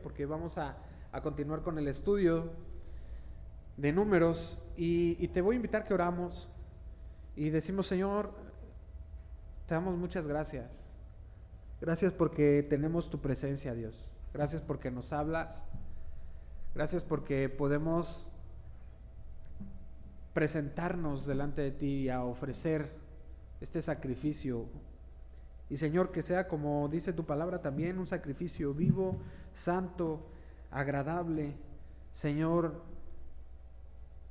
Porque vamos a continuar con el estudio de Números y te voy a invitar que oramos y decimos: Señor, te damos muchas gracias. Gracias porque tenemos tu presencia, Dios. Gracias porque nos hablas. Gracias porque podemos presentarnos delante de ti y a ofrecer este sacrificio. Y Señor, que sea, como dice tu palabra también, un sacrificio vivo, santo, agradable. Señor,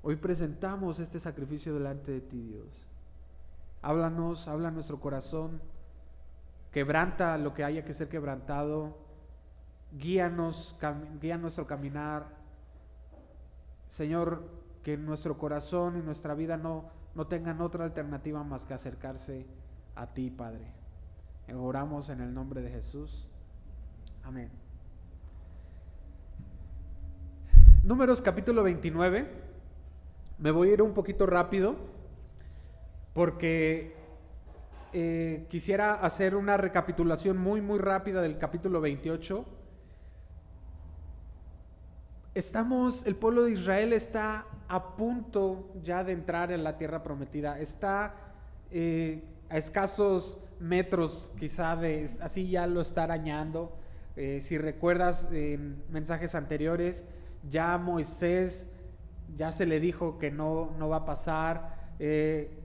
hoy presentamos este sacrificio delante de ti, Dios. Háblanos, habla nuestro corazón, quebranta lo que haya que ser quebrantado, guíanos, guía nuestro caminar. Señor, que nuestro corazón y nuestra vida no tengan otra alternativa más que acercarse a ti, Padre. Oramos en el nombre de Jesús. Amén. Números capítulo 29. Me voy a ir un poquito rápido porque quisiera hacer una recapitulación muy rápida del capítulo 28. El pueblo de Israel está a punto ya de entrar en la tierra prometida. Está a escasos metros quizá así ya lo está arañando. Si recuerdas en mensajes anteriores, ya Moisés ya se le dijo que no va a pasar.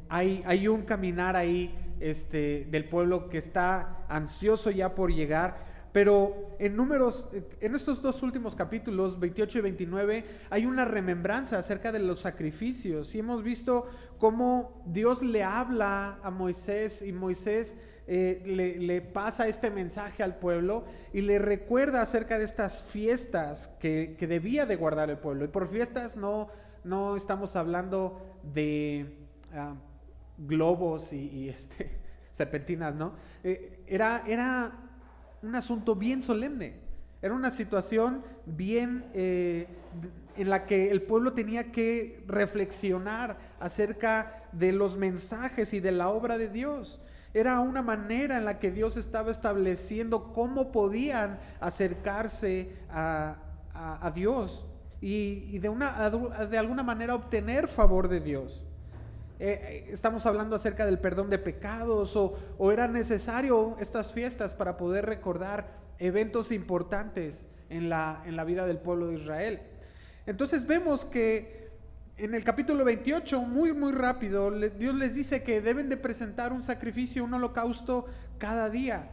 Hay un caminar ahí del pueblo que está ansioso ya por llegar. Pero en Números, en estos dos últimos capítulos, 28 y 29, hay una remembranza acerca de los sacrificios. Y hemos visto cómo Dios le habla a Moisés y Moisés le pasa este mensaje al pueblo y le recuerda acerca de estas fiestas que debía de guardar el pueblo. Y por fiestas no estamos hablando de globos y serpentinas, ¿no? Era un asunto bien solemne. Era una situación bien en la que el pueblo tenía que reflexionar acerca de los mensajes y de la obra de Dios. Era una manera en la que Dios estaba estableciendo cómo podían acercarse a Dios y de alguna manera obtener favor de Dios. Estamos hablando acerca del perdón de pecados o era necesario estas fiestas para poder recordar eventos importantes en la vida del pueblo de Israel. Entonces vemos que en el capítulo 28, muy rápido, Dios les dice que deben de presentar un sacrificio, un holocausto cada día.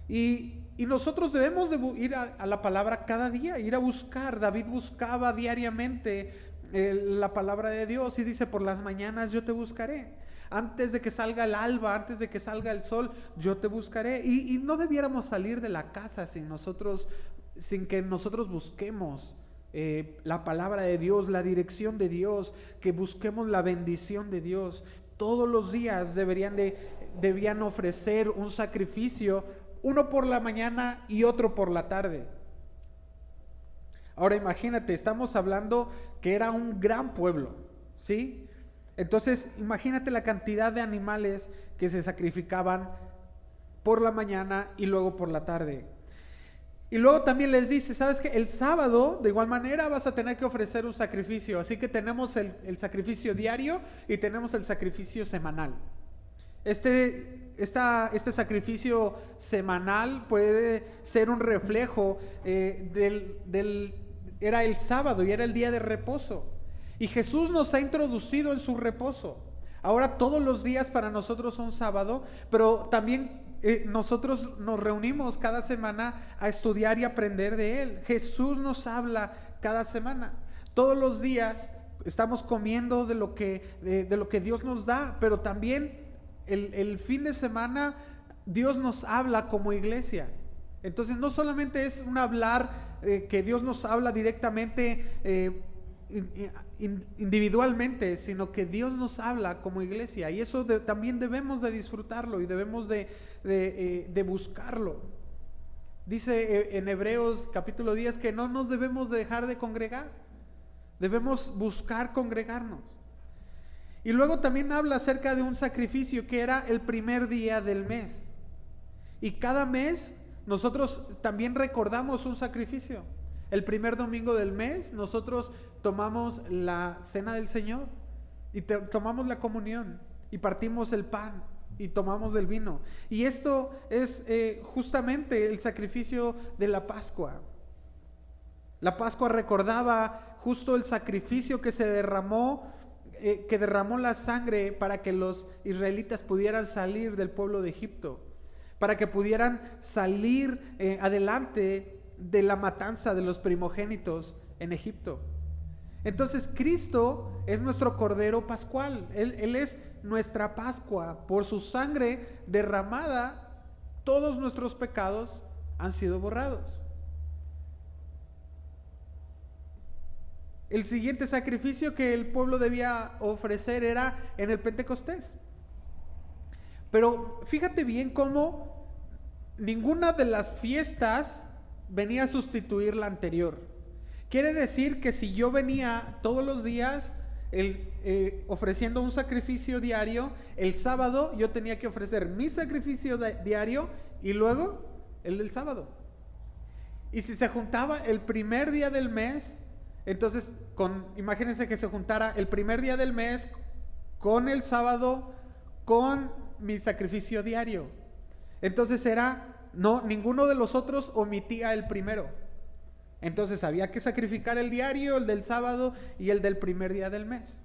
Y nosotros debemos de ir a la palabra cada día, ir a buscar. David buscaba diariamente la palabra de Dios y dice: por las mañanas yo te buscaré. Antes de que salga el alba, antes de que salga el sol, yo te buscaré. Y no debiéramos salir de la casa sin que nosotros busquemos la palabra de Dios, la dirección de Dios, que busquemos la bendición de Dios. Todos los días debían ofrecer un sacrificio, uno por la mañana y otro por la tarde. Ahora imagínate, estamos hablando que era un gran pueblo, ¿sí? Entonces imagínate la cantidad de animales que se sacrificaban por la mañana y luego por la tarde. Y luego también les dice: ¿sabes qué? El sábado de igual manera vas a tener que ofrecer un sacrificio. Así que tenemos el sacrificio diario y tenemos el sacrificio semanal. Este sacrificio semanal puede ser un reflejo era el sábado y era el día de reposo. Y Jesús nos ha introducido en su reposo. Ahora todos los días para nosotros son sábado, pero también nosotros nos reunimos cada semana a estudiar y aprender de Él. Jesús nos habla cada semana. Todos los días estamos comiendo de lo que Dios nos da, pero también el fin de semana Dios nos habla como iglesia. Entonces no solamente es un hablar que Dios nos habla directamente individualmente, sino que Dios nos habla como iglesia, y eso también debemos de disfrutarlo y debemos de buscarlo. Dice en Hebreos capítulo 10 que no nos debemos de dejar de congregar, debemos buscar congregarnos. Y luego también habla acerca de un sacrificio que era el primer día del mes, y cada mes nosotros también recordamos un sacrificio. El primer domingo del mes nosotros tomamos la cena del Señor y tomamos la comunión y partimos el pan y tomamos del vino. Y esto es justamente el sacrificio de la Pascua. La Pascua recordaba justo el sacrificio que se derramó, que derramó la sangre para que los israelitas pudieran salir del pueblo de Egipto, para que pudieran salir adelante de la matanza de los primogénitos en Egipto. Entonces Cristo es nuestro Cordero Pascual, Él es nuestra Pascua. Por su sangre derramada, todos nuestros pecados han sido borrados. El siguiente sacrificio que el pueblo debía ofrecer era en el Pentecostés. Pero fíjate bien cómo ninguna de las fiestas venía a sustituir la anterior. Quiere decir que si yo venía todos los días ofreciendo un sacrificio diario, el sábado yo tenía que ofrecer mi sacrificio diario y luego el del sábado. Y si se juntaba el primer día del mes, entonces imagínense que se juntara el primer día del mes con el sábado con mi sacrificio diario. Entonces ninguno de los otros omitía el primero. Entonces había que sacrificar el diario, el del sábado y el del primer día del mes.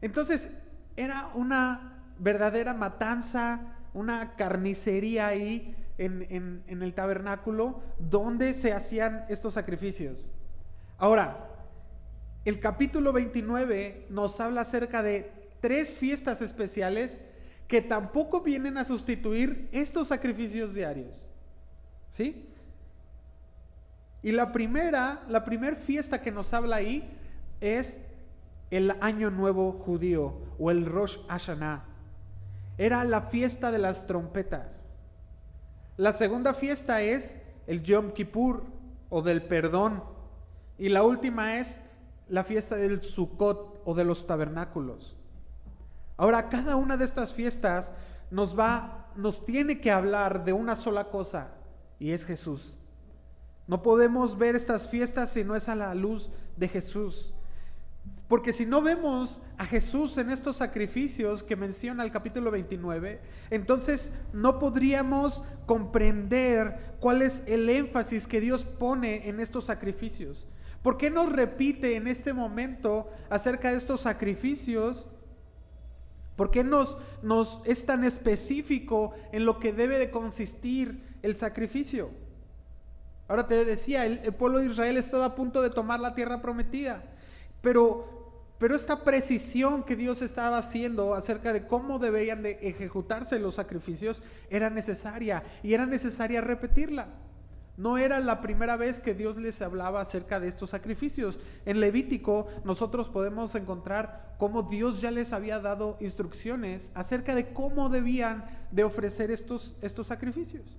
Entonces era una verdadera matanza, una carnicería ahí en el tabernáculo donde se hacían estos sacrificios. Ahora, el capítulo 29 nos habla acerca de 3 fiestas especiales que tampoco vienen a sustituir estos sacrificios diarios. ¿Sí? Y la primera fiesta que nos habla ahí es el Año Nuevo Judío o el Rosh Hashanah. Era la fiesta de las trompetas. La segunda fiesta es el Yom Kippur o del perdón. Y la última es la fiesta del Sukkot o de los tabernáculos. Ahora, cada una de estas fiestas nos tiene que hablar de una sola cosa, y es Jesús. No podemos ver estas fiestas si no es a la luz de Jesús. Porque si no vemos a Jesús en estos sacrificios que menciona el capítulo 29, entonces no podríamos comprender cuál es el énfasis que Dios pone en estos sacrificios. ¿Por qué nos repite en este momento acerca de estos sacrificios? ¿Por qué nos es tan específico en lo que debe de consistir el sacrificio? Ahora te decía, el pueblo de Israel estaba a punto de tomar la tierra prometida, pero esta precisión que Dios estaba haciendo acerca de cómo deberían de ejecutarse los sacrificios era necesaria, y era necesaria repetirla. No era la primera vez que Dios les hablaba acerca de estos sacrificios. En Levítico nosotros podemos encontrar cómo Dios ya les había dado instrucciones acerca de cómo debían de ofrecer estos sacrificios.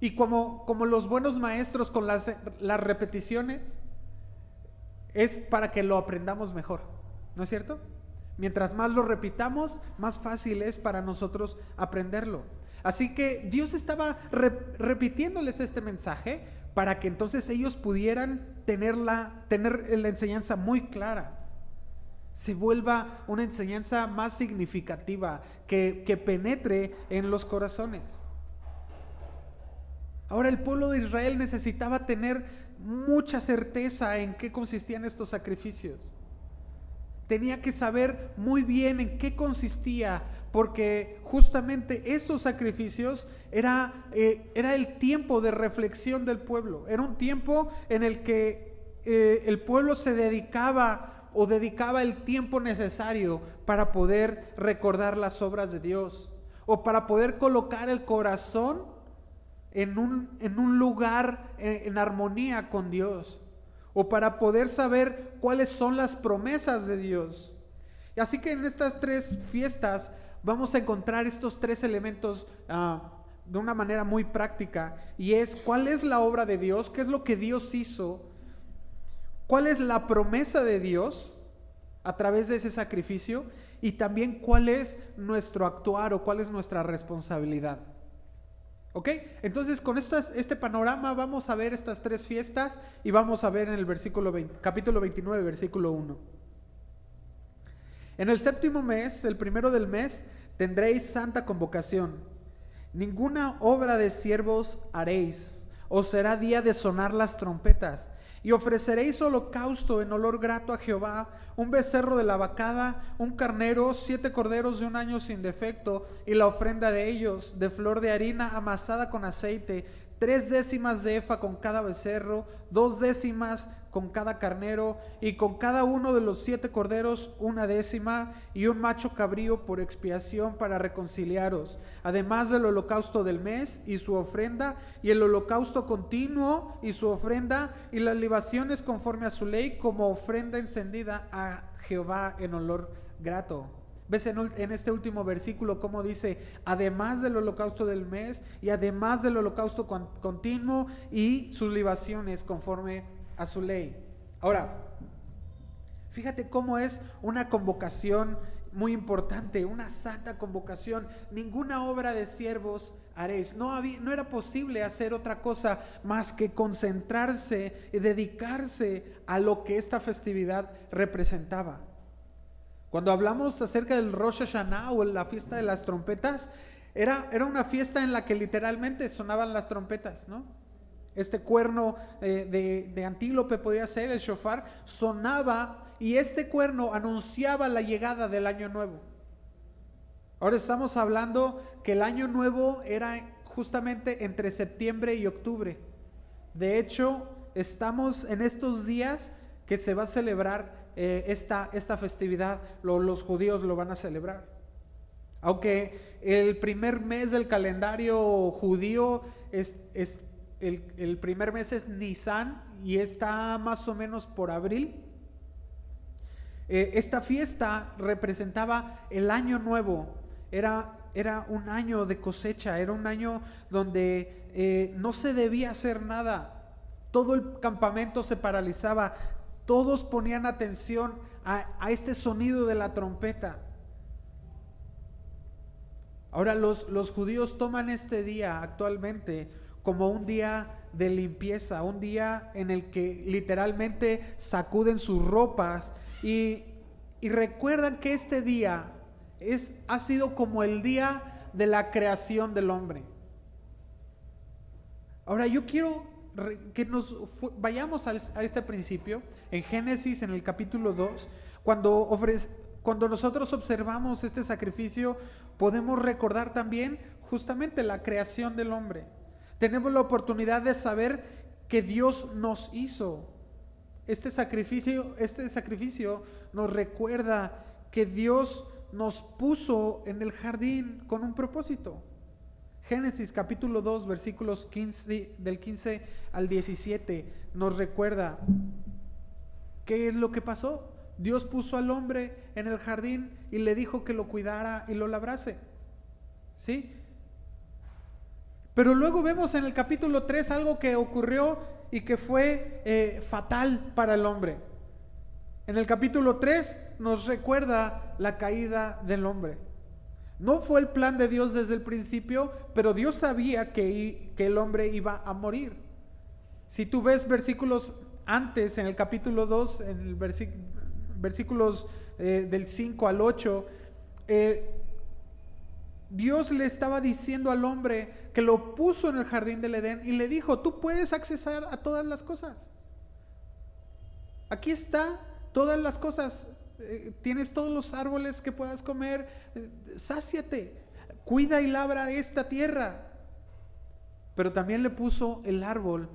Y como los buenos maestros con las repeticiones, es para que lo aprendamos mejor, ¿no es cierto? Mientras más lo repitamos, más fácil es para nosotros aprenderlo. Así que Dios estaba repitiéndoles este mensaje para que entonces ellos pudieran tener la enseñanza muy clara. Se vuelva una enseñanza más significativa, que penetre en los corazones. Ahora el pueblo de Israel necesitaba tener mucha certeza en qué consistían estos sacrificios. Tenía que saber muy bien en qué consistía, porque justamente estos sacrificios era el tiempo de reflexión del pueblo. Era un tiempo en el que el pueblo se dedicaba el tiempo necesario para poder recordar las obras de Dios, o para poder colocar el corazón en un lugar en armonía con Dios, o para poder saber cuáles son las promesas de Dios. Y así que en estas 3 fiestas vamos a encontrar estos 3 elementos de una manera muy práctica, y es cuál es la obra de Dios, qué es lo que Dios hizo, cuál es la promesa de Dios a través de ese sacrificio, y también cuál es nuestro actuar o cuál es nuestra responsabilidad. ¿Ok? Entonces con este panorama vamos a ver estas tres fiestas y vamos a ver en el capítulo 29, versículo 1. En el séptimo mes, el primero del mes, tendréis santa convocación. Ninguna obra de siervos haréis, os será día de sonar las trompetas. Y ofreceréis holocausto en olor grato a Jehová, un becerro de la vacada, un carnero, 7 corderos de un año sin defecto, y la ofrenda de ellos, de flor de harina amasada con aceite, 3 décimas de efa con cada becerro, 2 décimas con cada carnero, y con cada uno de los 7 corderos 1 décima, y un macho cabrío por expiación para reconciliaros, además del holocausto del mes y su ofrenda, y el holocausto continuo y su ofrenda, y las libaciones conforme a su ley, como ofrenda encendida a Jehová en olor grato. ¿Ves en este último versículo cómo dice, además del holocausto del mes y además del holocausto continuo y sus libaciones conforme a su ley? Ahora, fíjate cómo es una convocación muy importante, una santa convocación. Ninguna obra de siervos haréis. No era posible hacer otra cosa más que concentrarse y dedicarse a lo que esta festividad representaba. Cuando hablamos acerca del Rosh Hashanah o la fiesta de las trompetas, era una fiesta en la que literalmente sonaban las trompetas, ¿no? Este cuerno de antílope podría ser, el shofar, sonaba y este cuerno anunciaba la llegada del año nuevo. Ahora estamos hablando que el año nuevo era justamente entre septiembre y octubre. De hecho, estamos en estos días que se va a celebrar esta festividad, los judíos lo van a celebrar. Aunque el primer mes del calendario judío el primer mes es Nisan y está más o menos por abril. Esta fiesta representaba el año nuevo, era un año de cosecha, era un año donde no se debía hacer nada, todo el campamento se paralizaba, todos ponían atención a este sonido de la trompeta. Ahora los judíos toman este día actualmente como un día de limpieza, un día en el que literalmente sacuden sus ropas y recuerdan que este día ha sido como el día de la creación del hombre. Ahora yo quiero que nos vayamos a este principio, en Génesis, en el capítulo 2, cuando nosotros observamos este sacrificio, podemos recordar también justamente la creación del hombre. Tenemos la oportunidad de saber que Dios nos hizo. Este sacrificio nos recuerda que Dios nos puso en el jardín con un propósito. Génesis capítulo 2 versículos 15, del 15 al 17 nos recuerda qué es lo que pasó. Dios puso al hombre en el jardín y le dijo que lo cuidara y lo labrase. ¿Sí? Pero luego vemos en el capítulo 3 algo que ocurrió y que fue fatal para el hombre. En el capítulo 3 nos recuerda la caída del hombre. No fue el plan de Dios desde el principio, pero Dios sabía que el hombre iba a morir. Si tú ves versículos antes, en el capítulo 2, en el versículos del 5 al 8, Dios le estaba diciendo al hombre que lo puso en el jardín del Edén y le dijo, tú puedes accesar a todas las cosas. Aquí está todas las cosas. Tienes todos los árboles que puedas comer, sáciate, cuida y labra esta tierra. Pero también le puso el árbol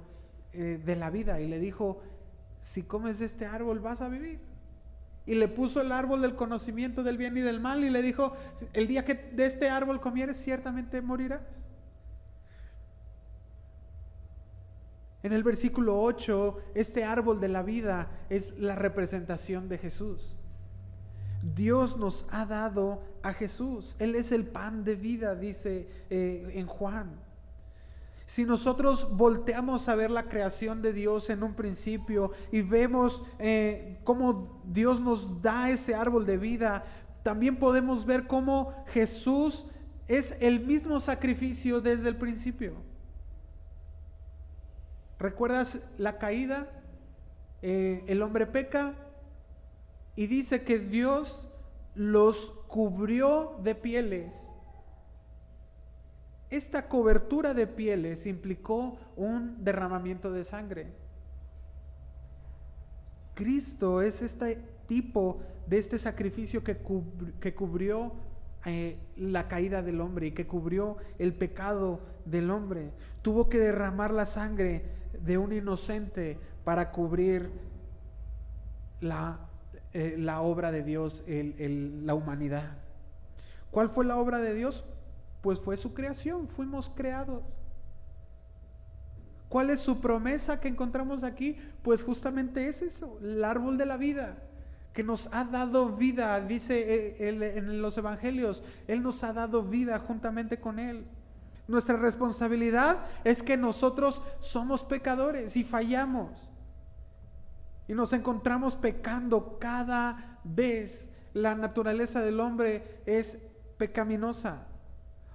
de la vida y le dijo, si comes de este árbol vas a vivir. Y le puso el árbol del conocimiento del bien y del mal y le dijo, el día que de este árbol comieres ciertamente morirás. En el versículo 8, este árbol de la vida es la representación de Jesús. Dios nos ha dado a Jesús. Él es el pan de vida, dice en Juan. Si nosotros volteamos a ver la creación de Dios en un principio y vemos cómo Dios nos da ese árbol de vida, también podemos ver cómo Jesús es el mismo sacrificio desde el principio. ¿Recuerdas la caída? El hombre peca y dice que Dios los cubrió de pieles. Esta cobertura de pieles implicó un derramamiento de sangre. Cristo es este tipo de este sacrificio que cubrió la caída del hombre y que cubrió el pecado del hombre. Tuvo que derramar la sangre de un inocente para cubrir la obra de Dios, la humanidad. ¿Cuál fue la obra de Dios? Pues fue su creación, fuimos creados. ¿Cuál es su promesa que encontramos aquí? Pues justamente es eso, el árbol de la vida, que nos ha dado vida, dice en los evangelios, Él nos ha dado vida juntamente con Él. Nuestra responsabilidad es que nosotros somos pecadores y fallamos. Y nos encontramos pecando cada vez. La naturaleza del hombre es pecaminosa.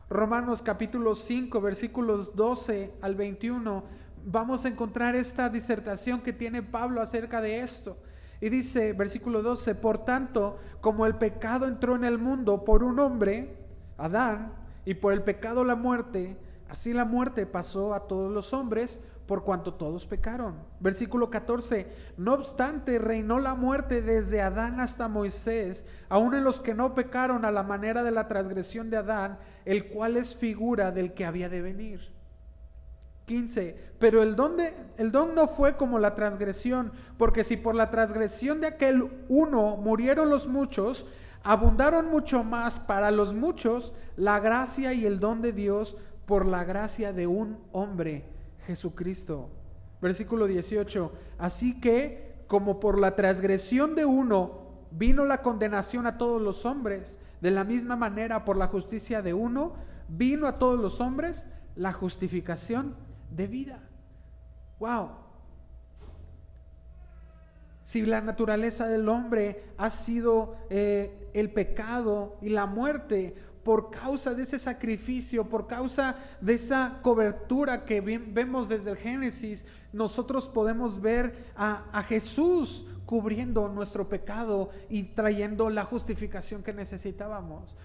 Romanos capítulo 5, versículos 12 al 21, vamos a encontrar esta disertación que tiene Pablo acerca de esto. Y dice, versículo 12, por tanto, como el pecado entró en el mundo por un hombre, Adán, y por el pecado la muerte, así la muerte pasó a todos los hombres, por cuanto todos pecaron. Versículo 14, no obstante reinó la muerte desde Adán hasta Moisés, aun en los que no pecaron a la manera de la transgresión de Adán, el cual es figura del que había de venir. 15, pero el don no fue como la transgresión, porque si por la transgresión de aquel uno murieron los muchos, abundaron mucho más para los muchos la gracia y el don de Dios por la gracia de un hombre, Jesucristo. Versículo 18, así que como por la transgresión de uno vino la condenación a todos los hombres, de la misma manera por la justicia de uno vino a todos los hombres la justificación de vida. Wow. Si la naturaleza del hombre ha sido el pecado y la muerte, por causa de ese sacrificio, por causa de esa cobertura que vemos desde el Génesis, nosotros podemos ver a Jesús cubriendo nuestro pecado y trayendo la justificación que necesitábamos,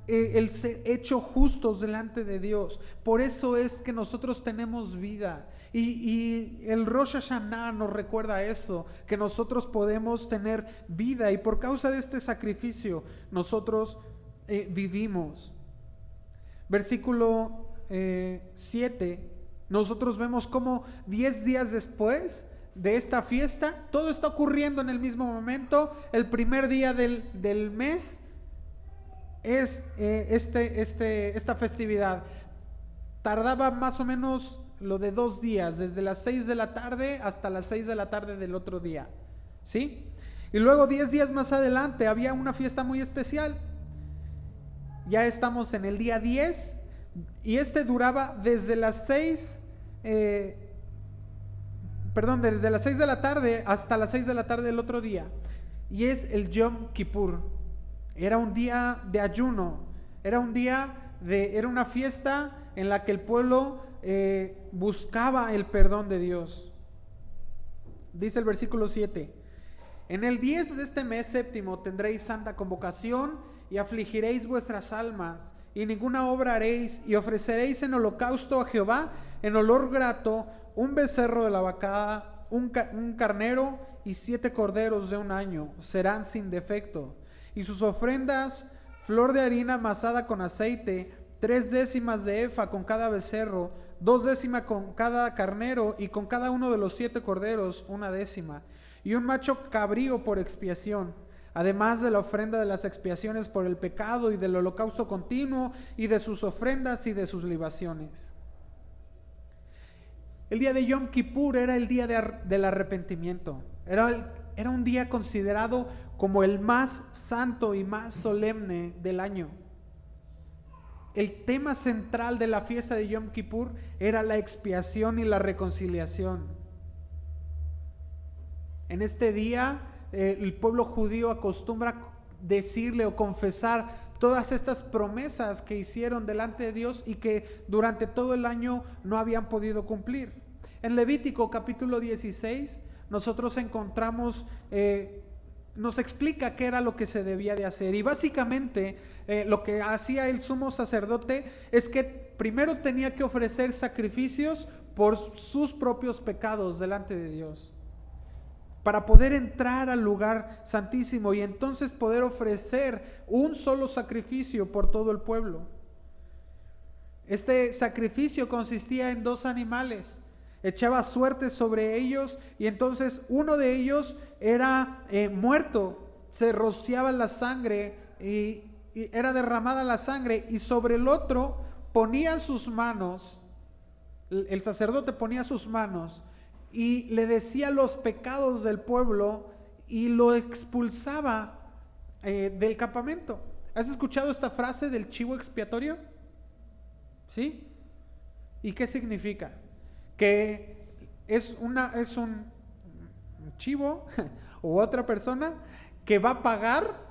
el ser hecho justos delante de Dios. Por eso es que nosotros tenemos vida, y el Rosh Hashanah nos recuerda eso, que nosotros podemos tener vida, y por causa de este sacrificio nosotros vivimos. Versículo 7, nosotros vemos cómo 10 días después de esta fiesta, todo está ocurriendo en el mismo momento. El primer día del mes es esta festividad. Tardaba más o menos lo de 2 días, desde las 6 de la tarde hasta las 6 de la tarde del otro día, ¿sí? Y luego 10 días más adelante había una fiesta muy especial. Ya estamos en el día 10 y duraba desde las 6 desde las 6 de la tarde hasta las 6 de la tarde del otro día, y es el Yom Kippur. Era un día de ayuno, era una fiesta en la que el pueblo buscaba el perdón de Dios. Dice el versículo 7, en el 10 de este mes séptimo tendréis santa convocación y afligiréis vuestras almas, y ninguna obra haréis, y ofreceréis en holocausto a Jehová, en olor grato, un becerro de la vacada, un carnero y 7 corderos de un año, serán sin defecto. Y sus ofrendas, flor de harina amasada con aceite, 3 décimas de efa con cada becerro, 2 décimas con cada carnero, y con cada uno de los 7 corderos 1 décima, y un macho cabrío por expiación, además de la ofrenda de las expiaciones por el pecado y del holocausto continuo y de sus ofrendas y de sus libaciones. El día de Yom Kippur era el día del arrepentimiento. Era un día considerado como el más santo y más solemne del año. El tema central de la fiesta de Yom Kippur era la expiación y la reconciliación. En este día el pueblo judío acostumbra decirle o confesar todas estas promesas que hicieron delante de Dios y que durante todo el año no habían podido cumplir. En Levítico capítulo 16 nosotros encontramos, nos explica qué era lo que se debía de hacer, y básicamente lo que hacía el sumo sacerdote es que primero tenía que ofrecer sacrificios por sus propios pecados delante de Dios, para poder entrar al lugar santísimo y entonces poder ofrecer un solo sacrificio por todo el pueblo. Este sacrificio consistía en 2 animales, echaba suerte sobre ellos y entonces uno de ellos era muerto, se rociaba la sangre y era derramada la sangre, y sobre el otro ponía sus manos, el sacerdote ponía sus manos y le decía los pecados del pueblo y lo expulsaba del campamento. ¿Has escuchado esta frase del chivo expiatorio? ¿Sí? ¿Y qué significa? Que es un chivo u otra persona que va a pagar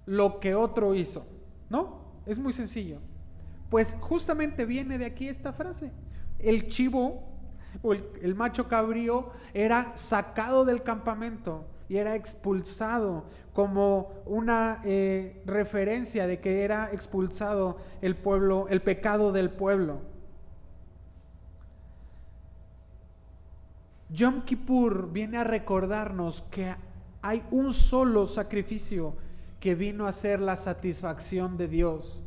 lo que otro hizo, ¿no? Es muy sencillo. Pues justamente viene de aquí esta frase. El chivo o el macho cabrío era sacado del campamento y era expulsado como una referencia de que era expulsado el pueblo, el pecado del pueblo. Yom Kippur viene a recordarnos que hay un solo sacrificio que vino a ser la satisfacción de Dios.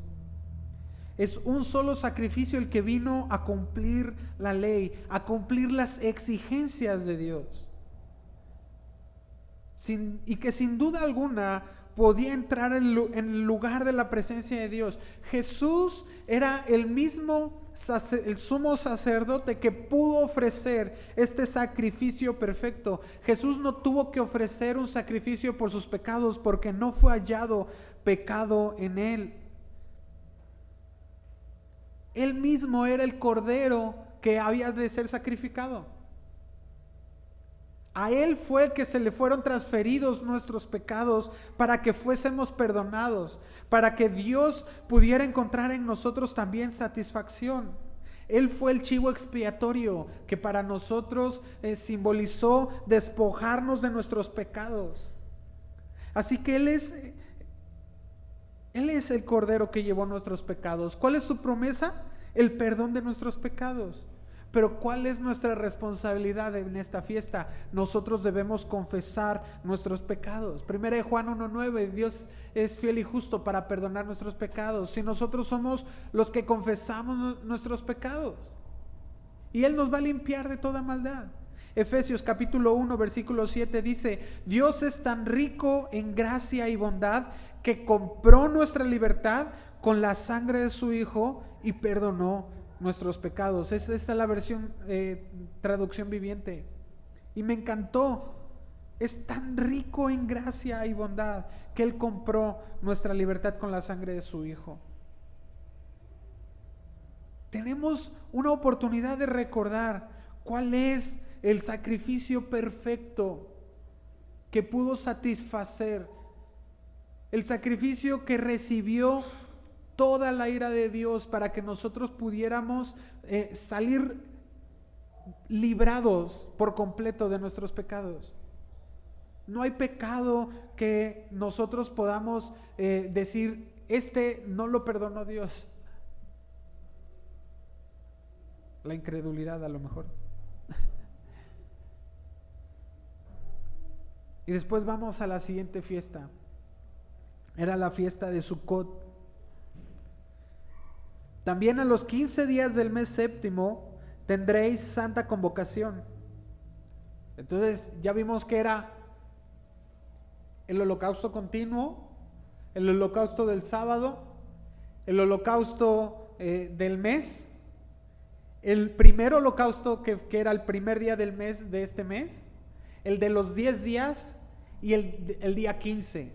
Es un solo sacrificio el que vino a cumplir la ley, a cumplir las exigencias de Dios. Y que sin duda alguna podía entrar en el lugar de la presencia de Dios. Jesús era el mismo el sumo sacerdote que pudo ofrecer este sacrificio perfecto. Jesús no tuvo que ofrecer un sacrificio por sus pecados porque no fue hallado pecado en él. Él mismo era el cordero que había de ser sacrificado. A él fue el que se le fueron transferidos nuestros pecados para que fuésemos perdonados, para que Dios pudiera encontrar en nosotros también satisfacción. Él fue el chivo expiatorio que para nosotros simbolizó despojarnos de nuestros pecados. Así que Él es el cordero que llevó nuestros pecados. ¿Cuál es su promesa? El perdón de nuestros pecados. Pero ¿cuál es nuestra responsabilidad en esta fiesta? Nosotros debemos confesar nuestros pecados. 1 Juan 1:9, Dios es fiel y justo para perdonar nuestros pecados. Si nosotros somos los que confesamos nuestros pecados, y Él nos va a limpiar de toda maldad. Efesios capítulo 1 versículo 7 dice: Dios es tan rico en gracia y bondad que compró nuestra libertad con la sangre de su Hijo y perdonó nuestros pecados. Esta es la versión traducción viviente y me encantó. Es tan rico en gracia y bondad que Él compró nuestra libertad con la sangre de su Hijo. Tenemos una oportunidad de recordar cuál es el sacrificio perfecto que pudo satisfacer, el sacrificio que recibió toda la ira de Dios para que nosotros pudiéramos salir librados por completo de nuestros pecados. No hay pecado que nosotros podamos decir, este no lo perdonó Dios. La incredulidad a lo mejor. Y después vamos a la siguiente fiesta. Era la fiesta de Sukkot. También a los 15 días del mes séptimo tendréis santa convocación. Entonces ya vimos que era el holocausto continuo, el holocausto del sábado, el holocausto del mes, el primer holocausto que era el primer día del mes de este mes, el de los 10 días y el día 15.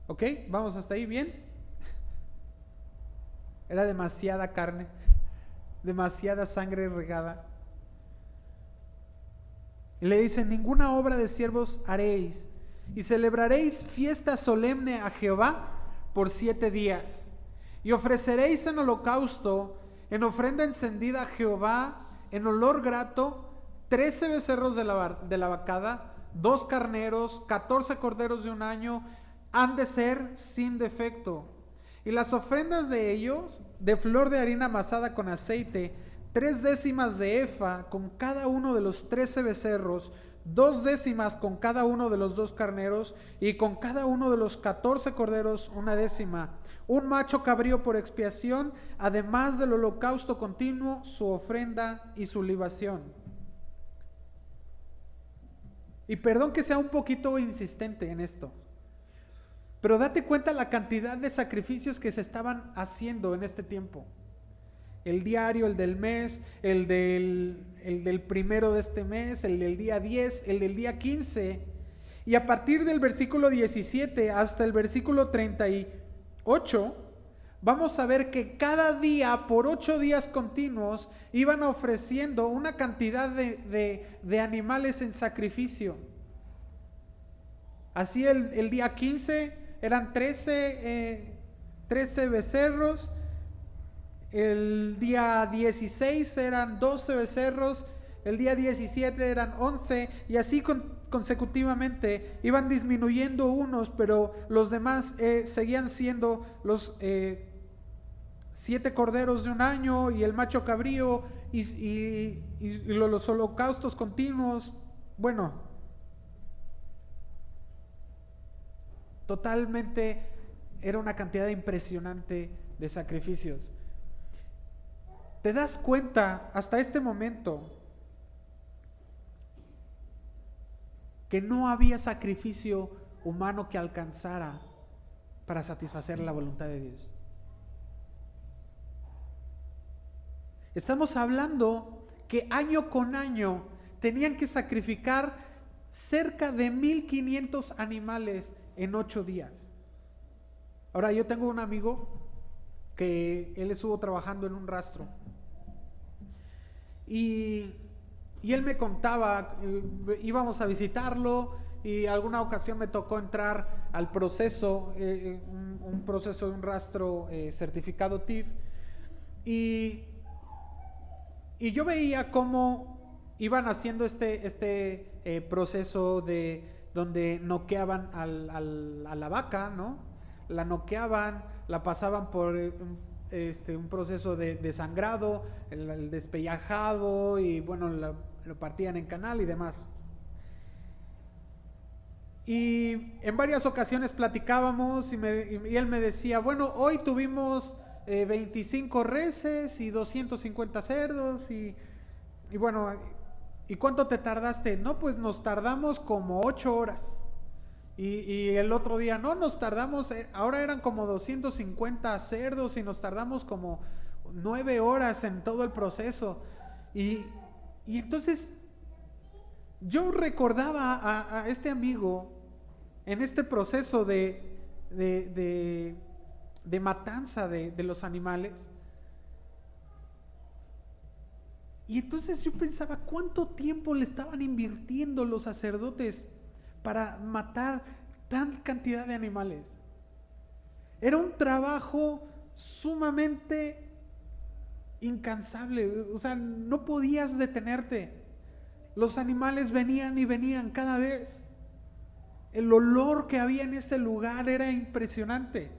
¿Ok? ¿Vamos hasta ahí bien? Era demasiada carne, demasiada sangre regada. Y le dice: ninguna obra de siervos haréis, y celebraréis fiesta solemne a Jehová por 7 días. Y ofreceréis en holocausto, en ofrenda encendida a Jehová, en olor grato, 13 becerros de la vacada, 2 carneros, 14 corderos de un año, han de ser sin defecto. Y las ofrendas de ellos, de flor de harina amasada con aceite, 3 décimas de efa con cada uno de los 13 becerros, 2 décimas con cada uno de los 2 carneros, y con cada uno de los 14 corderos 1 décima, un macho cabrío por expiación, además del holocausto continuo, su ofrenda y su libación. Y perdón que sea un poquito insistente en esto, pero date cuenta la cantidad de sacrificios que se estaban haciendo en este tiempo. El diario, el del mes, el del primero de este mes, el del día 10, el del día 15. Y a partir del versículo 17 hasta el versículo 38, vamos a ver que cada día, por 8 días continuos, iban ofreciendo una cantidad de animales en sacrificio. Así el día 15 eran 13 becerros, el día 16 eran 12 becerros, el día 17 eran 11, y así consecutivamente iban disminuyendo unos, pero los demás seguían siendo los 7 corderos de un año y el macho cabrío y los holocaustos continuos. Bueno, totalmente era una cantidad impresionante de sacrificios. ¿Te das cuenta hasta este momento que no había sacrificio humano que alcanzara para satisfacer la voluntad de Dios? Estamos hablando que año con año tenían que sacrificar cerca de 1500 animales en 8 días. Ahora, yo tengo un amigo que él estuvo trabajando en un rastro y él me contaba, íbamos a visitarlo y alguna ocasión me tocó entrar al proceso, un proceso de un rastro certificado TIF, y yo veía cómo iban haciendo este proceso de donde noqueaban a la vaca, ¿no? La noqueaban, la pasaban por un proceso de sangrado, el despellejado, y bueno, lo partían en canal y demás. Y en varias ocasiones platicábamos y él me decía, bueno, hoy tuvimos 25 reses y 250 cerdos y bueno, ¿y cuánto te tardaste? No, pues nos tardamos como 8 horas. Y el otro día, no, nos tardamos, ahora eran como 250 cerdos y nos tardamos como 9 horas en todo el proceso. Y entonces yo recordaba a este amigo en este proceso de matanza de los animales. Y entonces yo pensaba, ¿cuánto tiempo le estaban invirtiendo los sacerdotes para matar tan cantidad de animales? Era un trabajo sumamente incansable, o sea, no podías detenerte. Los animales venían y venían cada vez. El olor que había en ese lugar era impresionante.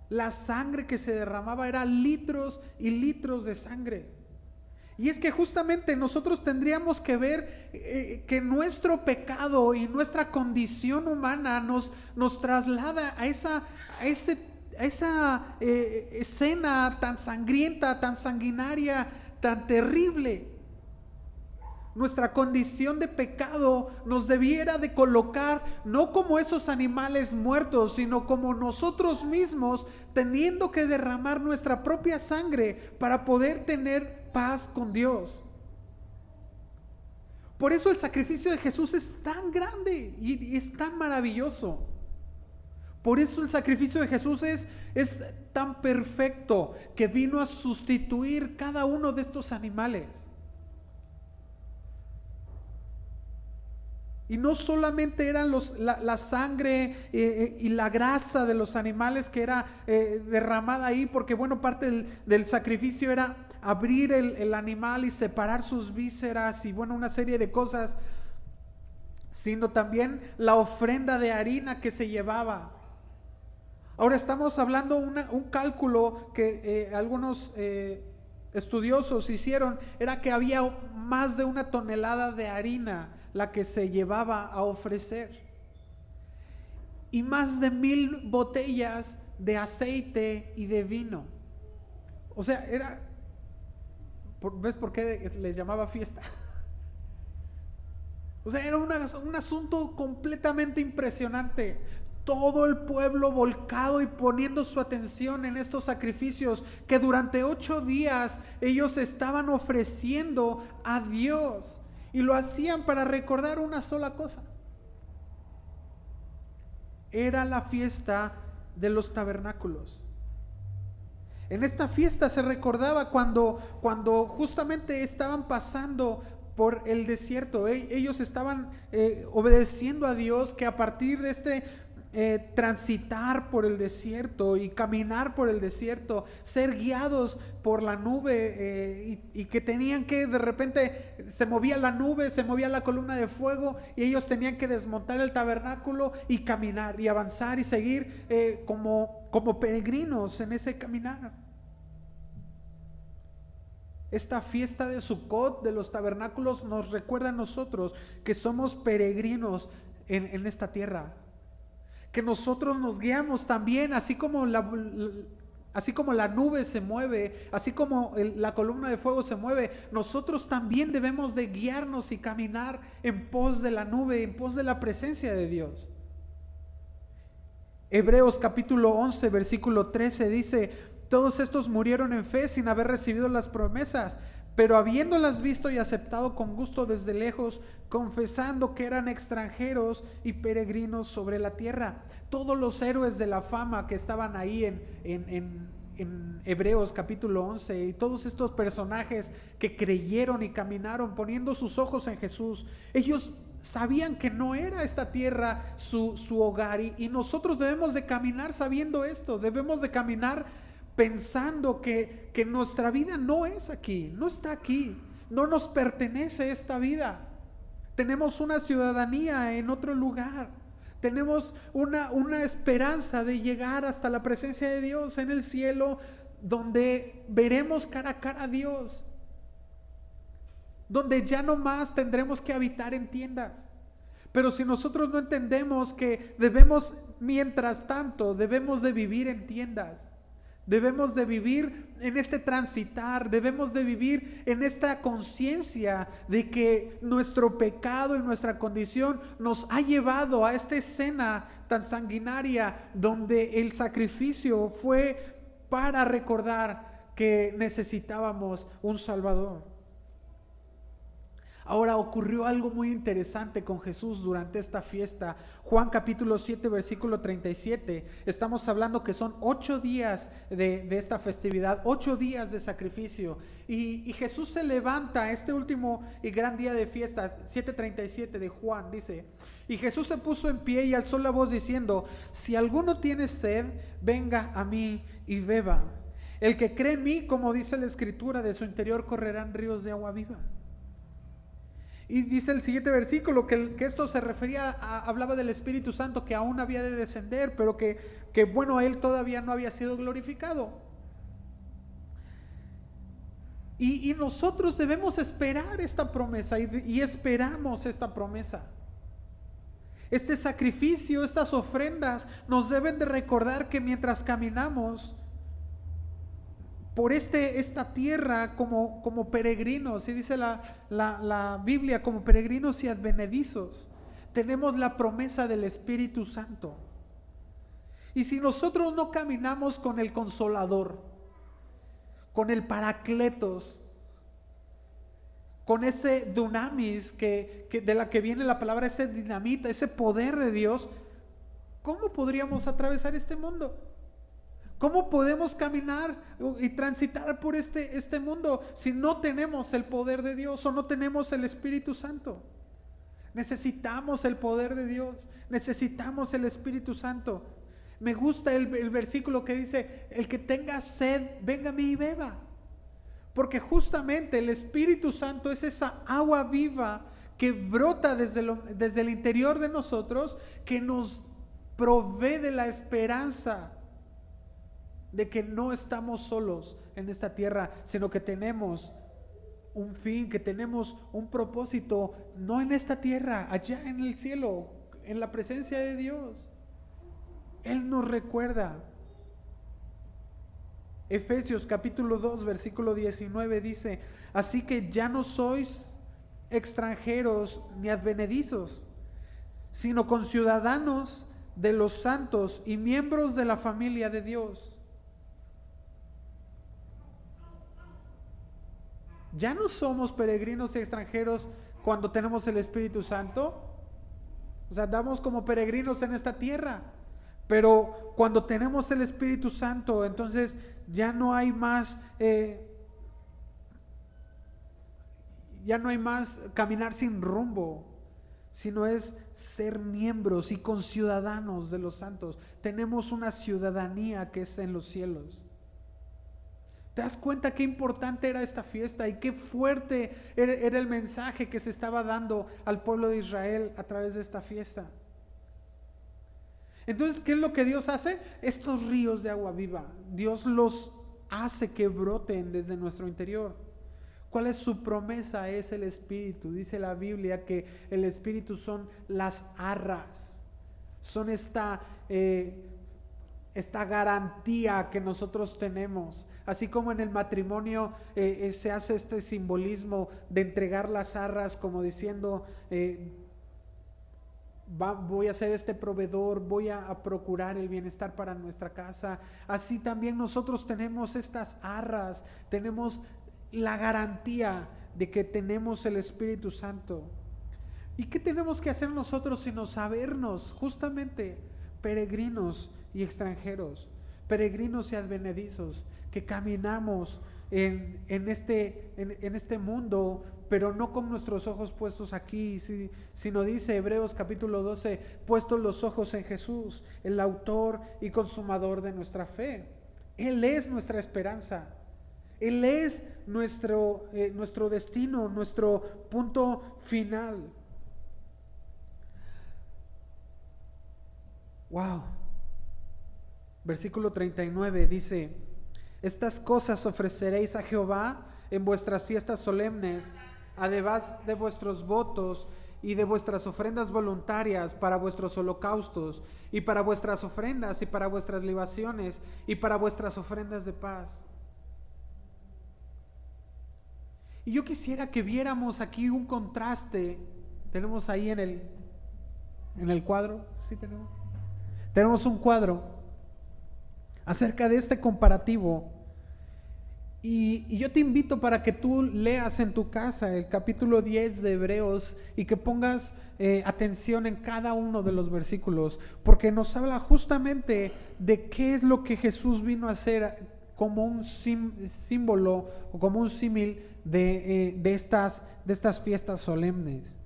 La sangre que se derramaba era litros y litros de sangre. Y es que justamente nosotros tendríamos que ver que nuestro pecado y nuestra condición humana nos traslada a esa escena tan sangrienta, tan sanguinaria, tan terrible. Nuestra condición de pecado nos debiera de colocar no como esos animales muertos, sino como nosotros mismos, teniendo que derramar nuestra propia sangre para poder tener paz con Dios. Por eso el sacrificio de Jesús es tan grande y es tan maravilloso. Por eso el sacrificio de Jesús es tan perfecto, que vino a sustituir cada uno de estos animales. Y no solamente eran la sangre y la grasa de los animales que era derramada ahí, porque bueno, parte del sacrificio era abrir el animal y separar sus vísceras y bueno, una serie de cosas, sino también la ofrenda de harina que se llevaba. Ahora estamos hablando un cálculo que algunos estudiosos hicieron, era que había más de 1 tonelada de harina la que se llevaba a ofrecer, y más de 1000 botellas de aceite y de vino. O sea, ¿ves por qué les llamaba fiesta? O sea, era un asunto completamente impresionante. Todo el pueblo volcado y poniendo su atención en estos sacrificios que durante 8 días ellos estaban ofreciendo a Dios. Y lo hacían para recordar una sola cosa. Era la fiesta de los tabernáculos. En esta fiesta se recordaba cuando justamente estaban pasando por el desierto. Ellos estaban obedeciendo a Dios, que a partir de este transitar por el desierto y caminar por el desierto, ser guiados por la nube y que tenían que, de repente se movía la nube, se movía la columna de fuego y ellos tenían que desmontar el tabernáculo y caminar y avanzar y seguir como peregrinos en ese caminar. Esta fiesta de Sucot, de los tabernáculos, nos recuerda a nosotros que somos peregrinos en esta tierra, que nosotros nos guiamos también, así como la nube se mueve, así como la columna de fuego se mueve, nosotros también debemos de guiarnos y caminar en pos de la nube, en pos de la presencia de Dios. Hebreos capítulo 11 versículo 13 dice: todos estos murieron en fe sin haber recibido las promesas, pero habiéndolas visto y aceptado con gusto desde lejos, confesando que eran extranjeros y peregrinos sobre la tierra. Todos los héroes de la fama que estaban ahí en Hebreos capítulo 11, y todos estos personajes que creyeron y caminaron poniendo sus ojos en Jesús, ellos sabían que no era esta tierra su hogar, y nosotros debemos de caminar sabiendo esto, debemos de caminar pensando que nuestra vida no es aquí, no está aquí, no nos pertenece esta vida. Tenemos una ciudadanía en otro lugar, tenemos una esperanza de llegar hasta la presencia de Dios en el cielo, donde veremos cara a cara a Dios, donde ya no más tendremos que habitar en tiendas. Pero si nosotros no entendemos que debemos, mientras tanto, debemos de vivir en tiendas, debemos de vivir en este transitar, debemos de vivir en esta conciencia de que nuestro pecado y nuestra condición nos ha llevado a esta escena tan sanguinaria, donde el sacrificio fue para recordar que necesitábamos un Salvador. Ahora ocurrió algo muy interesante con Jesús durante esta fiesta. Juan capítulo 7 versículo 37. Estamos hablando que son 8 días de esta festividad, 8 días de sacrificio. Y Jesús se levanta este último y gran día de fiesta. 7:37 de Juan dice: y Jesús se puso en pie y alzó la voz diciendo: si alguno tiene sed, venga a mí y beba. El que cree en mí, como dice la Escritura, de su interior correrán ríos de agua viva. Y dice el siguiente versículo que esto se refería hablaba del Espíritu Santo que aún había de descender, pero que bueno, él todavía no había sido glorificado. Y nosotros debemos esperar esta promesa, y esperamos esta promesa. Este sacrificio, estas ofrendas nos deben de recordar que mientras caminamos por esta tierra como peregrinos, y dice la Biblia, como peregrinos y advenedizos, tenemos la promesa del Espíritu Santo. Y si nosotros no caminamos con el Consolador, con el Paracletos, con ese dunamis que de la que viene la palabra, ese dinamita, ese poder de Dios, ¿cómo podríamos atravesar este mundo? ¿Cómo podemos caminar y transitar por este mundo si no tenemos el poder de Dios o no tenemos el Espíritu Santo? Necesitamos el poder de Dios, necesitamos el Espíritu Santo. Me gusta el versículo que dice: el que tenga sed, venga a mí y beba. Porque justamente el Espíritu Santo es esa agua viva que brota desde el interior de nosotros, que nos provee de la esperanza de que no estamos solos en esta tierra, sino que tenemos un fin, que tenemos un propósito, no en esta tierra, allá en el cielo, en la presencia de Dios. Él nos recuerda. Efesios capítulo 2 versículo 19 dice: así que ya no sois extranjeros ni advenedizos, sino conciudadanos de los santos y miembros de la familia de Dios. Ya no somos peregrinos y extranjeros cuando tenemos el Espíritu Santo. O sea, andamos como peregrinos en esta tierra. Pero cuando tenemos el Espíritu Santo, entonces ya no hay más, caminar sin rumbo, sino es ser miembros y conciudadanos de los santos. Tenemos una ciudadanía que es en los cielos. ¿Te das cuenta qué importante era esta fiesta y qué fuerte era el mensaje que se estaba dando al pueblo de Israel a través de esta fiesta? Entonces, ¿qué es lo que Dios hace? Estos ríos de agua viva, Dios los hace que broten desde nuestro interior. ¿Cuál es su promesa? Es el Espíritu. Dice la Biblia que el Espíritu son las arras, son esta garantía que nosotros tenemos. Así como en el matrimonio se hace este simbolismo de entregar las arras, como diciendo: voy a ser este proveedor, voy a procurar el bienestar para nuestra casa. Así también nosotros tenemos estas arras, tenemos la garantía de que tenemos el Espíritu Santo. ¿Y qué tenemos que hacer nosotros sino sabernos justamente peregrinos y extranjeros, peregrinos y advenedizos, que caminamos en este mundo, pero no con nuestros ojos puestos aquí, sino dice Hebreos capítulo 12, puestos los ojos en Jesús, el autor y consumador de nuestra fe. Él es nuestra esperanza, Él es nuestro destino, nuestro punto final. Wow. Versículo 39 dice: estas cosas ofreceréis a Jehová en vuestras fiestas solemnes, además de vuestros votos y de vuestras ofrendas voluntarias, para vuestros holocaustos y para vuestras ofrendas y para vuestras libaciones y para vuestras ofrendas de paz. Y yo quisiera que viéramos aquí un contraste. Tenemos ahí en el cuadro, ¿sí tenemos? Tenemos un cuadro acerca de este comparativo, y yo te invito para que tú leas en tu casa el capítulo 10 de Hebreos y que pongas atención en cada uno de los versículos, porque nos habla justamente de qué es lo que Jesús vino a hacer como un símbolo o como un símil de estas fiestas solemnes.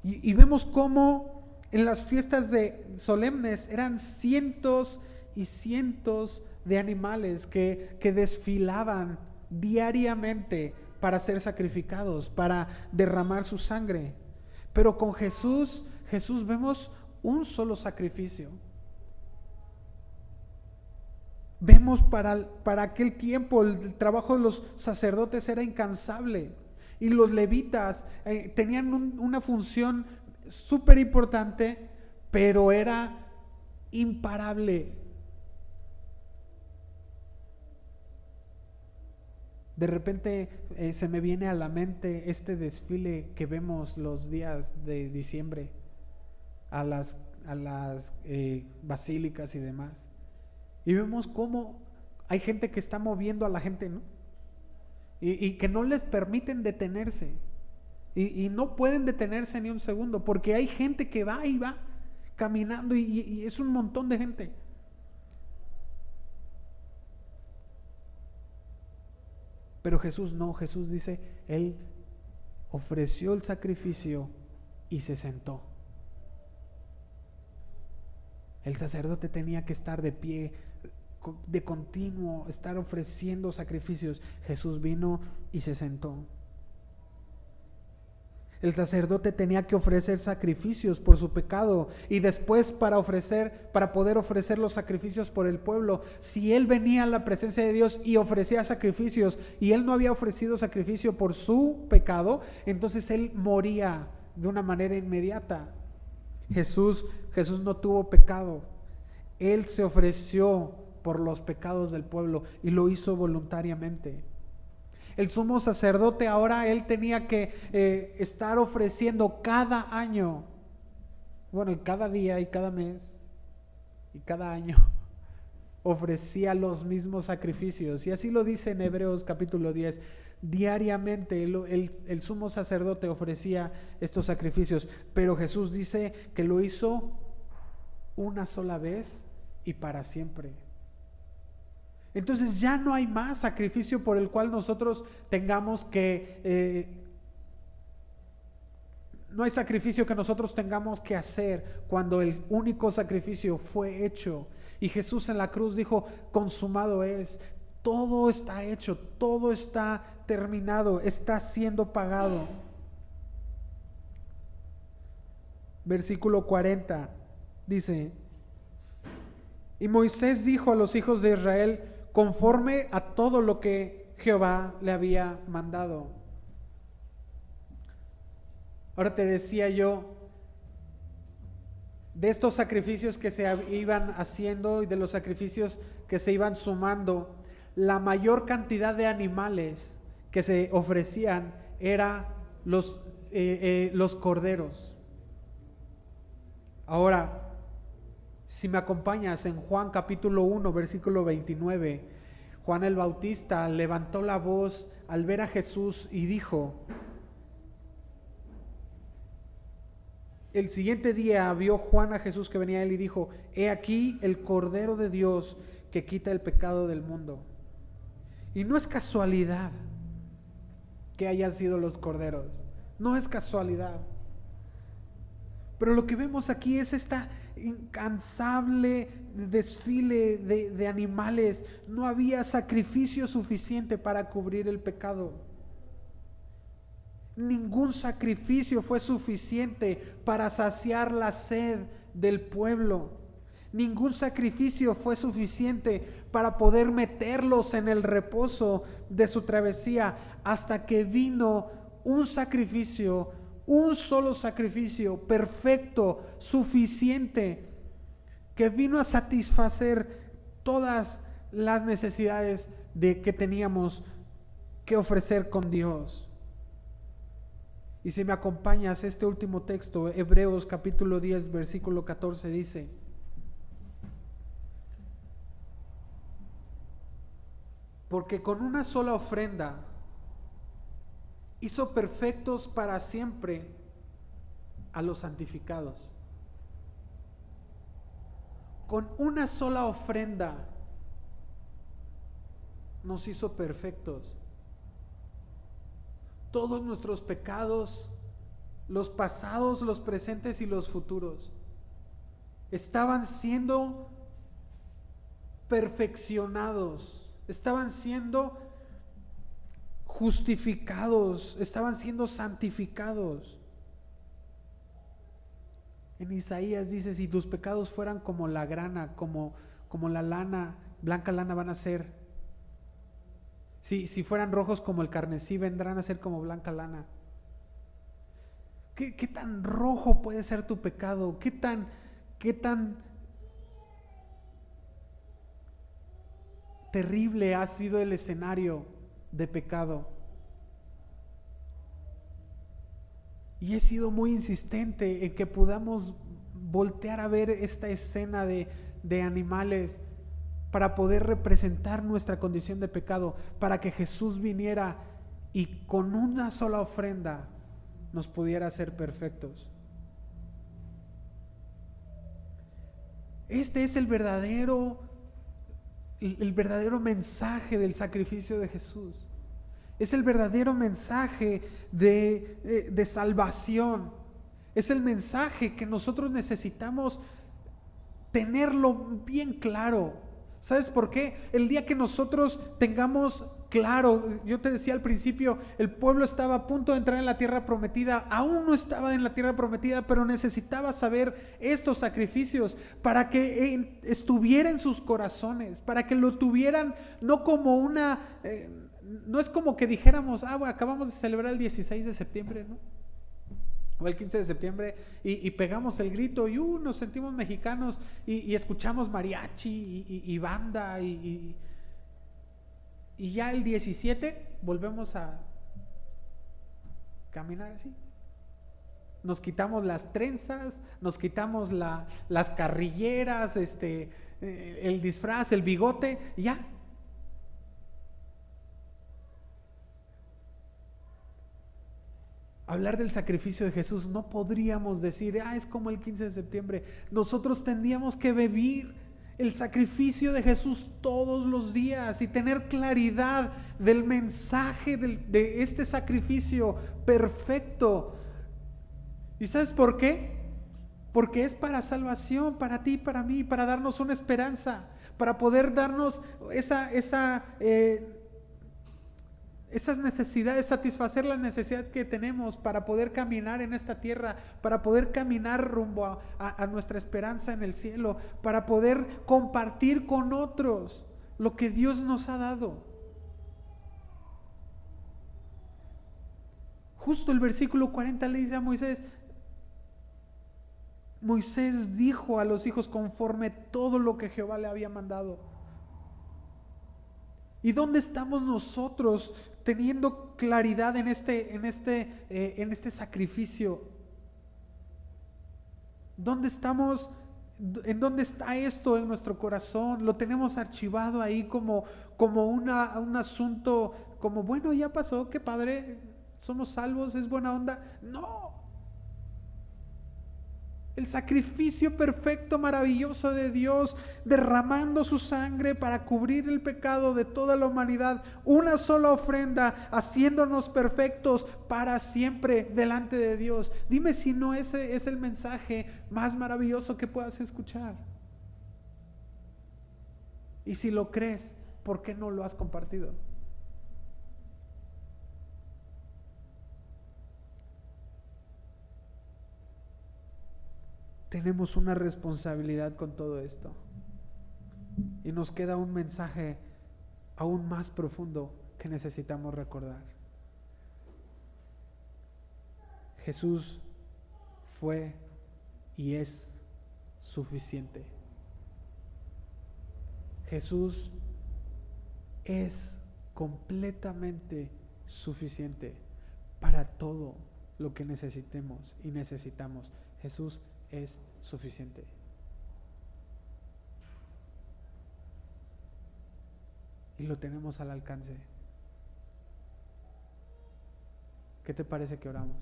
Y vemos cómo en las fiestas solemnes eran cientos y cientos de animales que desfilaban diariamente para ser sacrificados, para derramar su sangre. Pero con Jesús vemos un solo sacrificio. Vemos para aquel tiempo el trabajo de los sacerdotes era incansable, y los levitas tenían una función súper importante, pero era imparable. De repente se me viene a la mente este desfile que vemos los días de diciembre a las basílicas y demás, y vemos cómo hay gente que está moviendo a la gente, ¿no? Y que no les permiten detenerse, y no pueden detenerse ni un segundo, porque hay gente que va y va caminando, y es un montón de gente. Pero Jesús no, Jesús dice, Él ofreció el sacrificio y se sentó. El sacerdote tenía que estar de pie, de continuo, estar ofreciendo sacrificios. Jesús vino y se sentó. El sacerdote tenía que ofrecer sacrificios por su pecado, y después para poder ofrecer los sacrificios por el pueblo, si él venía a la presencia de Dios y ofrecía sacrificios y él no había ofrecido sacrificio por su pecado, entonces él moría de una manera inmediata. Jesús no tuvo pecado. Él se ofreció por los pecados del pueblo y lo hizo voluntariamente. El sumo sacerdote ahora él tenía que estar ofreciendo cada año, bueno, y cada día y cada mes y cada año, ofrecía los mismos sacrificios. Y así lo dice en Hebreos capítulo 10. Diariamente el sumo sacerdote ofrecía estos sacrificios, pero Jesús dice que lo hizo una sola vez y para siempre. Entonces ya no hay más sacrificio por el cual nosotros tengamos que no hay sacrificio que nosotros tengamos que hacer cuando el único sacrificio fue hecho. Y Jesús en la cruz dijo: consumado es. Todo está hecho, todo está terminado, está siendo pagado. Versículo 40 dice: y Moisés dijo a los hijos de Israel conforme a todo lo que Jehová le había mandado. Ahora te decía yo de estos sacrificios que se iban haciendo y de los sacrificios que se iban sumando. La mayor cantidad de animales que se ofrecían era los corderos. Ahora, si me acompañas en Juan capítulo 1 versículo 29, Juan el Bautista levantó la voz al ver a Jesús y dijo: el siguiente día vio Juan a Jesús que venía a él y dijo: he aquí el Cordero de Dios que quita el pecado del mundo. Y no es casualidad que hayan sido los corderos, no es casualidad. Pero lo que vemos aquí es esta incansable desfile de animales. No había sacrificio suficiente para cubrir el pecado. Ningún sacrificio fue suficiente para saciar la sed del pueblo. Ningún sacrificio fue suficiente para poder meterlos en el reposo de su travesía, hasta que vino un sacrificio, un solo sacrificio perfecto, suficiente, que vino a satisfacer todas las necesidades que teníamos que ofrecer con Dios. Y si me acompañas, este último texto, Hebreos capítulo 10 versículo 14 dice: porque con una sola ofrenda hizo perfectos para siempre a los santificados. Con una sola ofrenda nos hizo perfectos. Todos nuestros pecados, los pasados, los presentes y los futuros, estaban siendo perfeccionados, estaban siendo justificados, estaban siendo santificados. En Isaías dice: si tus pecados fueran como la grana, como la lana, blanca lana van a ser. Si fueran rojos como el carmesí, vendrán a ser como blanca lana. ¿Qué tan rojo puede ser tu pecado? ¿Qué tan terrible ha sido el escenario de pecado? Y he sido muy insistente en que podamos voltear a ver esta escena de animales para poder representar nuestra condición de pecado, para que Jesús viniera y con una sola ofrenda nos pudiera hacer perfectos. Este es el verdadero mensaje del sacrificio de Jesús. Es el verdadero mensaje de salvación. Es el mensaje que nosotros necesitamos tenerlo bien claro. ¿Sabes por qué? El día que nosotros tengamos claro, yo te decía al principio, el pueblo estaba a punto de entrar en la tierra prometida, aún no estaba en la tierra prometida, pero necesitaba saber estos sacrificios para que estuviera en sus corazones, para que lo tuvieran no como una, no es como que dijéramos, bueno, acabamos de celebrar el 16 de septiembre, ¿no? O el 15 de septiembre y pegamos el grito y nos sentimos mexicanos y escuchamos mariachi y banda y ya el 17 volvemos a caminar así. Nos quitamos las trenzas, nos quitamos las carrilleras, el disfraz, el bigote y ya. Hablar del sacrificio de Jesús, no podríamos decir, es como el 15 de septiembre. Nosotros tendríamos que vivir el sacrificio de Jesús todos los días y tener claridad del mensaje de este sacrificio perfecto. ¿Y sabes por qué? Porque es para salvación, para ti y para mí, para darnos una esperanza, para poder darnos esas necesidades, satisfacer la necesidad que tenemos para poder caminar en esta tierra, para poder caminar rumbo a nuestra esperanza en el cielo, para poder compartir con otros lo que Dios nos ha dado. Justo el versículo 40 le dice a Moisés, Moisés dijo a los hijos conforme todo lo que Jehová le había mandado. ¿Y dónde estamos nosotros teniendo claridad en este sacrificio? ¿Dónde estamos? ¿En dónde está esto en nuestro corazón? ¿Lo tenemos archivado ahí como un asunto, como bueno, ya pasó, qué padre, somos salvos, es buena onda? No. El sacrificio perfecto, maravilloso de Dios, derramando su sangre para cubrir el pecado de toda la humanidad. Una sola ofrenda, haciéndonos perfectos para siempre delante de Dios. Dime si no ese es el mensaje más maravilloso que puedas escuchar. Y si lo crees, ¿por qué no lo has compartido? Tenemos una responsabilidad con todo esto. Y nos queda un mensaje aún más profundo que necesitamos recordar. Jesús fue y es suficiente. Jesús es completamente suficiente para todo lo que necesitemos y necesitamos. Jesús es suficiente. Y lo tenemos al alcance. ¿Qué te parece que oramos?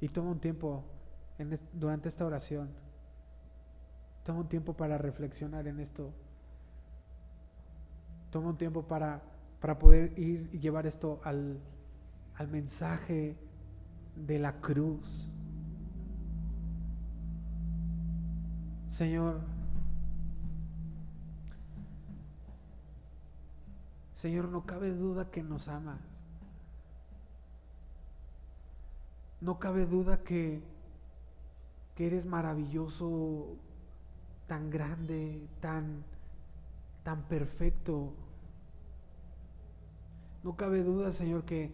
Y toma un tiempo durante esta oración. Toma un tiempo para reflexionar en esto. Toma un tiempo para poder ir y llevar esto al mensaje de la cruz. Señor, no cabe duda que nos amas. No cabe duda que eres maravilloso, tan grande, tan perfecto. No cabe duda, Señor, que